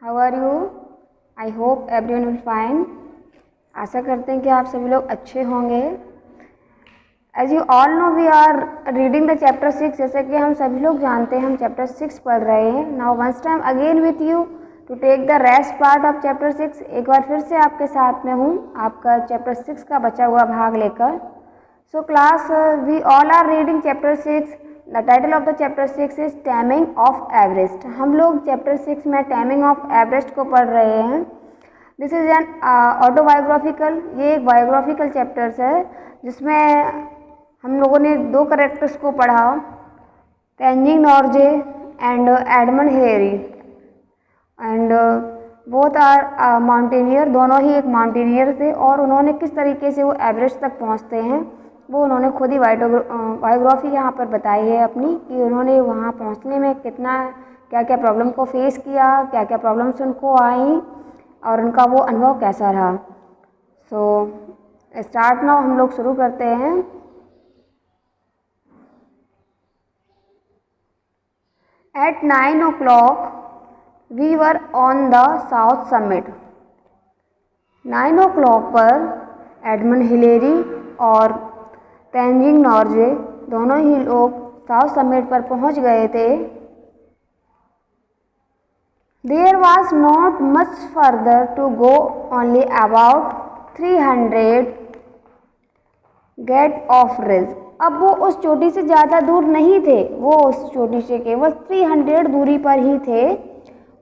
How are you? I hope everyone will fine. आशा करते हैं कि आप सभी लोग अच्छे होंगे। As you all know we are reading the chapter 6। जैसे कि हम सभी लोग जानते हैं हम चैप्टर 6 पढ़ रहे हैं। Now once time again with you to take the rest part of chapter 6। एक बार फिर से आपके साथ में हूँ आपका चैप्टर 6 का बचा हुआ भाग लेकर। So class we all are reading chapter 6। The title of the chapter 6 is timing of Everest. हम लोग चैप्टर 6 में टाइमिंग ऑफ एवरेस्ट को पढ़ रहे हैं। दिस इज एन ऑटोबायोग्राफिकल, ये एक बायोग्राफिकल चैप्टर्स है जिसमें हम लोगों ने दो करेक्टर्स को पढ़ा, Tenzing Norgay and Edmund Hillary. And both are mountaineer, दोनों ही एक माउंटेनियर थे और उन्होंने किस तरीके से वो एवरेस्ट तक पहुंचते हैं वो उन्होंने खुद ही बायोग्राफी यहाँ पर बताई है अपनी, कि उन्होंने वहाँ पहुँचने में कितना क्या क्या प्रॉब्लम को फेस किया, क्या क्या प्रॉब्लम्स उनको आई और उनका वो अनुभव कैसा रहा। सो स्टार्ट नाउ, हम लोग शुरू करते हैं। At 9 o'clock we were on the south summit। 9 o'clock पर एडमंड हिलेरी और तेंजिंग नॉर्जे दोनों ही लोग साउथ समिट पर पहुंच गए थे। There was not much further to go, only about 300 get off ridge। अब वो उस चोटी से ज़्यादा दूर नहीं थे, वो उस चोटी से केवल 300 दूरी पर ही थे।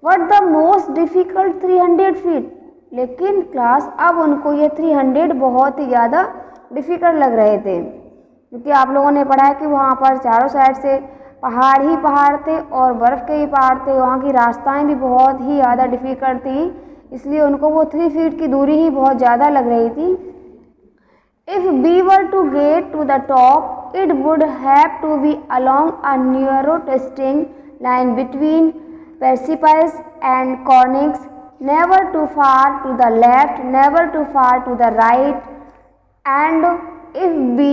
What the most difficult 300 feet। लेकिन क्लास अब उनको ये 300 बहुत ही ज़्यादा डिफ़िकल्ट लग रहे थे, क्योंकि आप लोगों ने पढ़ा है कि वहाँ पर चारों साइड से पहाड़ ही पहाड़ थे और बर्फ़ के ही पहाड़ थे। वहाँ की रास्ताएं भी बहुत ही ज़्यादा डिफ़िकल्ट थी, इसलिए उनको वो 3 फीट की दूरी ही बहुत ज़्यादा लग रही थी। If we were to get to the top, it would have to be along a narrow twisting line between precipice and cornices, never too far to the left, never too far to the right, and if we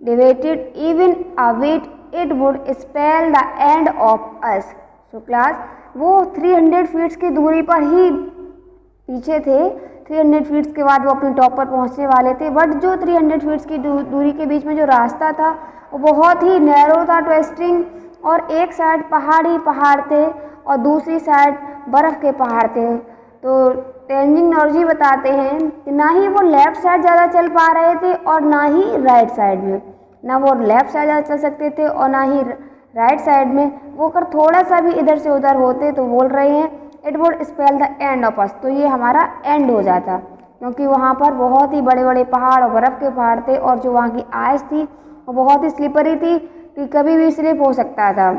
deviated even a bit, it would spell the end of us। So class, वो 300 feats की दूरी पर ही पीछे थे। 300 feats के बाद वो अपने टॉप पर पहुंचने वाले थे, बट जो 300 फीट्स की दूरी के बीच में जो रास्ता था वो बहुत ही नैरो था, ट्विस्टिंग, और एक साइड पहाड़ ही पहाड़ थे और दूसरी साइड बर्फ़ के पहाड़ थे। तो तेंजिंग नॉर्जे बताते हैं कि ना ही वो लेफ़्ट साइड ज़्यादा चल पा रहे थे और ना ही राइट साइड में, ना वो लेफ़्ट साइड ज़्यादा चल सकते थे और ना ही राइट साइड में। वो अगर थोड़ा सा भी इधर से उधर होते तो बोल रहे हैं it would spell the end of us, तो ये हमारा एंड हो जाता, क्योंकि वहाँ पर बहुत ही बड़े बड़े पहाड़ और बर्फ़ के पहाड़ थे और जो वहाँ की आइस थी वो बहुत ही स्लिपरी थी कि कभी भी स्लिप हो सकता था।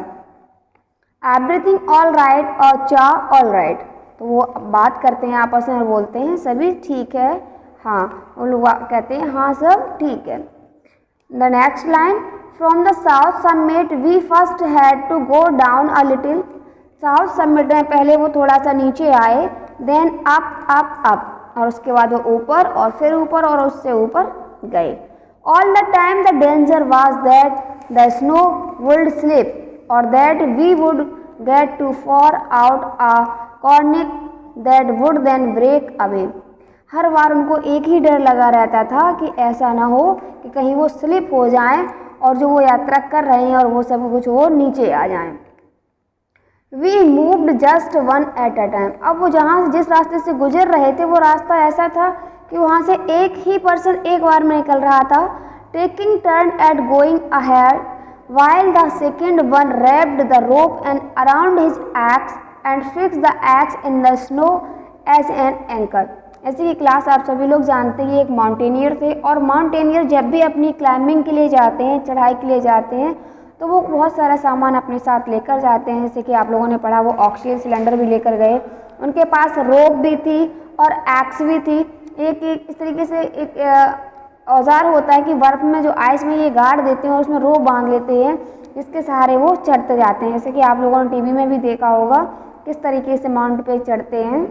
एवरीथिंग ऑल राइट और चा ऑल राइट। तो वो बात करते हैं आपस में और बोलते हैं सभी ठीक है, हाँ। वो लोग कहते हैं हाँ सब ठीक है। The next line, from the south summit we first had to go down a little. South summit में पहले वो थोड़ा सा नीचे आए, देन अप अप अप, और उसके बाद वो ऊपर और फिर ऊपर और उससे ऊपर गए। All the time the danger was that the snow would slip और that we would get too far out a cornice that would then break away. हर बार उनको एक ही डर लगा रहता था कि ऐसा ना हो कि कहीं वो स्लिप हो जाएं और जो वो यात्रा कर रहे हैं और वो सब कुछ वो नीचे आ जाएं। We moved just one at a time. अब वो जहाँ जिस रास्ते से गुजर रहे थे वो रास्ता ऐसा था कि वहाँ से एक ही पर्सन एक बार में निकल रहा था, taking turn eight going ahead while the second one wrapped the rope and around his axe and fixed the axe in the snow as an anchor। ऐसे ही क्लास आप सभी लोग जानते हैं एक माउंटेनियर थे, और माउंटेनियर जब भी अपनी क्लाइंबिंग के लिए जाते हैं, चढ़ाई के लिए जाते हैं, तो वो बहुत सारा सामान अपने साथ लेकर जाते हैं। जैसे कि आप लोगों ने पढ़ा वो ऑक्सीजन सिलेंडर भी लेकर गए, उनके पास रोप भी थी और एक्स भी थी। एक इस तरीके से एक औजार होता है कि बर्फ़ में जो आइस में ये गाड़ देते हैं और उसमें रोप बांध लेते हैं, जिसके सहारे वो चढ़ते जाते हैं। जैसे कि आप लोगों ने टीवी में भी देखा होगा किस तरीके से माउंट पे चढ़ते हैं।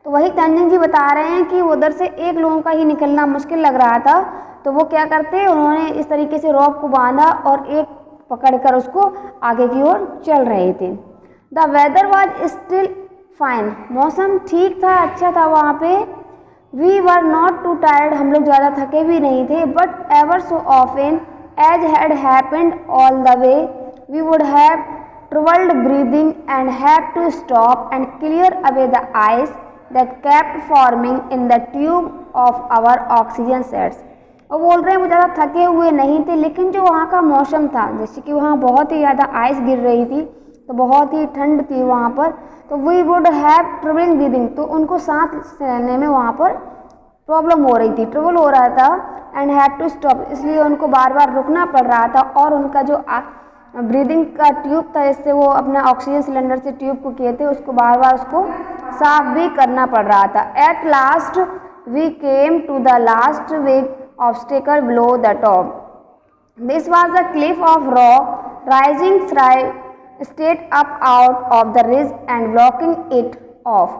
तो वही तेंजिंग जी बता रहे हैं कि उधर से एक लोगों का ही निकलना मुश्किल लग रहा था, तो वो क्या करते, उन्होंने इस तरीके से रोप को बांधा और एक पकड़कर उसको आगे की ओर चल रहे थे। The weather was still fine, मौसम ठीक था, अच्छा था वहाँ पे। We were not too tired, हम लोग ज़्यादा थके भी नहीं थे। But ever so often as had happened all the way we would have troubled breathing and had to stop and clear away the ice that kept forming in the tube of our oxygen sets। और बोल रहे हैं वो ज़्यादा थके हुए नहीं थे, लेकिन जो वहाँ का मौसम था, जैसे कि वहाँ बहुत ही ज़्यादा आइस गिर रही थी, तो बहुत ही ठंड थी वहाँ पर, तो we would have troubling breathing, तो उनको सांस लेने में वहाँ पर प्रॉब्लम हो रही थी, ट्रबल हो रहा था। एंड हैड टू स्टॉप, इसलिए उनको बार बार रुकना पड़ रहा था। और उनका जो ब्रीदिंग का ट्यूब था, जिससे वो अपना ऑक्सीजन सिलेंडर से ट्यूब को किए थे, उसको बार बार उसको साफ भी करना पड़ रहा था। At last we came to the last big obstacle below the top. This was the cliff of rock rising straight up out of the ridge and blocking it off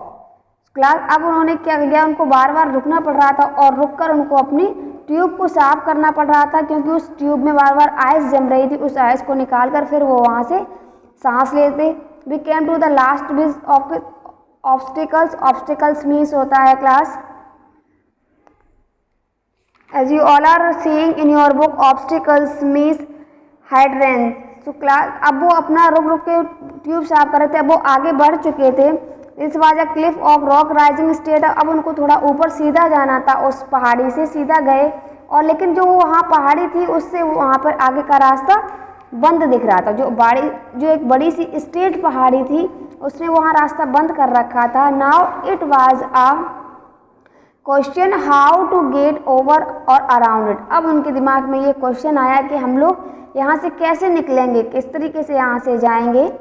class. अब उन्होंने क्या किया, उनको बार बार रुकना पड़ रहा था और रुककर उनको अपनी ट्यूब को साफ करना पड़ रहा था, क्योंकि उस ट्यूब में बार बार आइस जम रही थी। उस आइस को निकाल कर फिर वो वहाँ से सांस लेते। We came to the last bits of obstacles. Obstacles means होता है class, as you all are seeing in your book, obstacles means hindrance. तो क्लास अब वो अपना रुक रुक के ट्यूब साफ कर रहे थे, अब वो आगे बढ़ चुके थे। इस was a cliff of rock rising straight, अब उनको थोड़ा ऊपर सीधा जाना था, उस पहाड़ी से सीधा गए। और लेकिन जो वहाँ पहाड़ी थी उससे वहाँ पर आगे का रास्ता बंद दिख रहा था। जो एक बड़ी सी स्ट्रेट पहाड़ी थी, उसने वहाँ रास्ता बंद कर रखा था। Now it was a question how to get over or around it. अब उनके दिमाग में ये क्वेश्चन आया कि हम लोग यहाँ से कैसे निकलेंगे, किस तरीके से यहाँ से जाएंगे।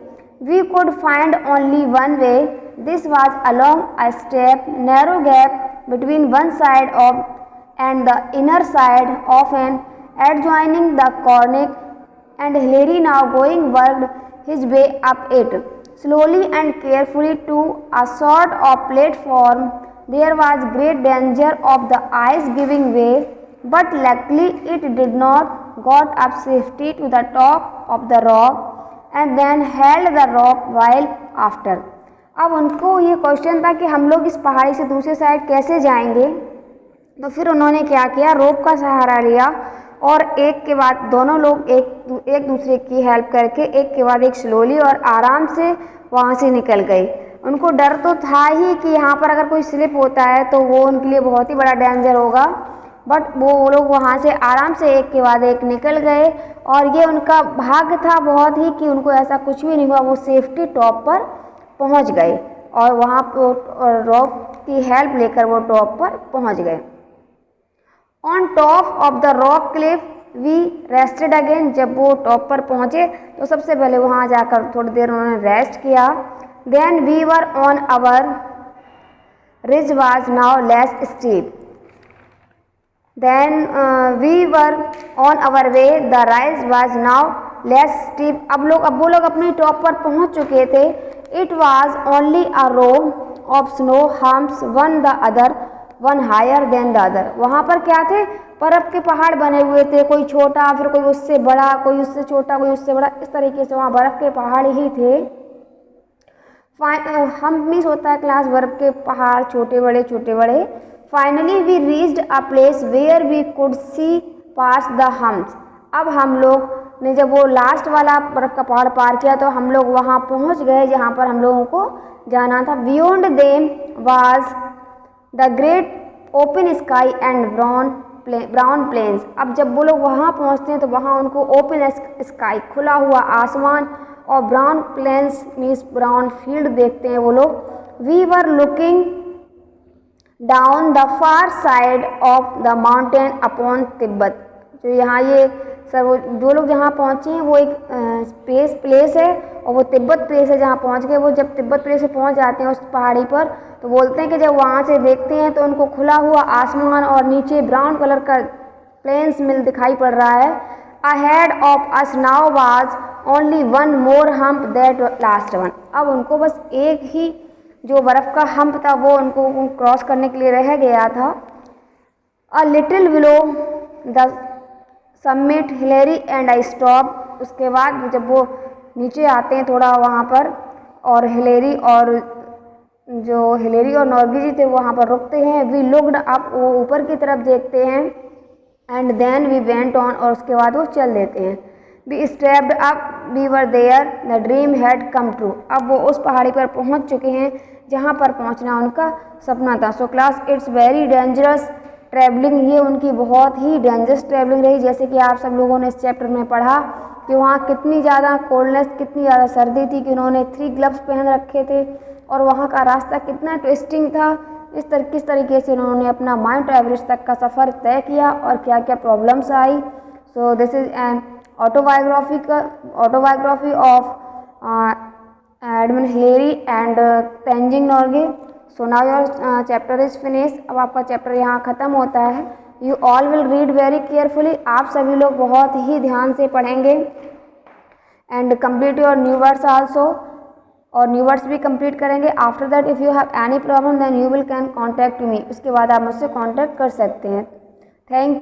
We could find only one way, this was along a step narrow gap between one side of and the inner side of an adjoining the cornice, and Hilary now going worked his way up it slowly and carefully to a sort of platform. There was great danger of the ice giving way, but luckily it did not. Got up safely to the top of the rock and then held the rope while after. अब उनको ये question था कि हम लोग इस पहाड़ी से दूसरी साइड कैसे जाएंगे। तो फिर उन्होंने क्या किया, रोप का सहारा लिया और एक के बाद दोनों लोग एक दूसरे की हेल्प करके एक के बाद एक स्लोली और आराम से वहाँ से निकल गए। उनको डर तो था ही कि यहाँ पर अगर कोई स्लिप होता है तो वो उनके लिए बहुत ही बड़ा डेंजर होगा, बट वो लोग वहाँ से आराम से एक के बाद एक निकल गए। और ये उनका भाग्य था बहुत ही कि उनको ऐसा कुछ भी नहीं हुआ, वो सेफ्टी टॉप पर पहुँच गए और वहाँ पर रोप की हेल्प लेकर वो टॉप पर पहुँच गए। On top of the rock cliff we rested again. जब वो टॉप पर पहुँचे तो सबसे पहले वहाँ जाकर थोड़ी देर उन्होंने रेस्ट किया। Then we were on our ridge was now less steep. Then we were on our way the rise was now less steep. अब वो लोग अपनी टॉप पर पहुँच चुके थे। It was only a row of snow humps one the other one higher than the other. वहाँ पर क्या थे, बर्फ के पहाड़ बने हुए थे, कोई छोटा फिर कोई उससे बड़ा, कोई उससे छोटा कोई उससे बड़ा, इस तरीके से वहाँ बर्फ के पहाड़ ही थे। हम मिस होता है क्लास, बर्फ के पहाड़ छोटे बड़े। Finally we reached a place where we could see past the humps. अब हम लोग ने जब वो लास्ट वाला बर्फ का पहाड़ पार किया तो हम लोग वहाँ पहुँच गए जहाँ पर हम लोगों को जाना था। Beyond them was the great open sky and brown plains. अब जब वो लोग वहाँ पहुँचते हैं तो वहाँ उनको ओपन स्काई, खुला हुआ आसमान, और brown plains means brown field देखते हैं वो लोग। We were looking down the far side of the mountain upon Tibet. जो यहाँ ये जो लोग जहाँ पहुँचे हैं वो एक प्लेस है और वो तिब्बत प्लेस है जहाँ पहुँच गए। वो जब तिब्बत प्लेस से पहुँच जाते हैं उस पहाड़ी पर तो बोलते हैं कि जब वहाँ से देखते हैं तो उनको खुला हुआ आसमान और नीचे ब्राउन कलर का प्लेन्स मिल दिखाई पड़ रहा है। Ahead of us now was only one more hump that last one. अब उनको बस एक ही जो बर्फ़ का हम्प था वो उनको क्रॉस करने के लिए रह गया था। A little below the summit Hillary and I stop. उसके बाद जब वो नीचे आते हैं थोड़ा वहाँ पर, और हिलेरी और जो हिलेरी और नॉर्गी जी थे वहाँ पर रुकते हैं। वी लुक्ड अप, वो ऊपर की तरफ देखते हैं। And then we went on, और उसके बाद वो चल देते हैं। We stepped up, we were there, the dream had come true. अब वो उस पहाड़ी पर पहुँच चुके हैं जहाँ पर पहुँचना उनका सपना था। So class, it's very dangerous travelling, ये उनकी बहुत ही डेंजरस ट्रैवलिंग रही। जैसे कि आप सब लोगों ने इस चैप्टर में पढ़ा कि वहाँ कितनी ज़्यादा कोल्डनेस, कितनी ज़्यादा सर्दी थी कि उन्होंने 3 ग्लव्स पहन रखे थे, और वहाँ का रास्ता कितना ट्विस्टिंग था। किस तरीके से उन्होंने अपना माउंट एवरेस्ट तक का सफ़र तय किया और क्या क्या प्रॉब्लम्स आई। So this is an autobiography of Edmund Hillary and Tenzing Norgay. So now your chapter is finish. अब आपका चैप्टर यहाँ ख़त्म होता है। You all will read very carefully, आप सभी लोग बहुत ही ध्यान से पढ़ेंगे। And complete your new words also, और न्यू वर्ड्स भी कंप्लीट करेंगे। After that if you have any problem then you will can contact me, उसके बाद आप मुझसे कॉन्टैक्ट कर सकते हैं। थैंक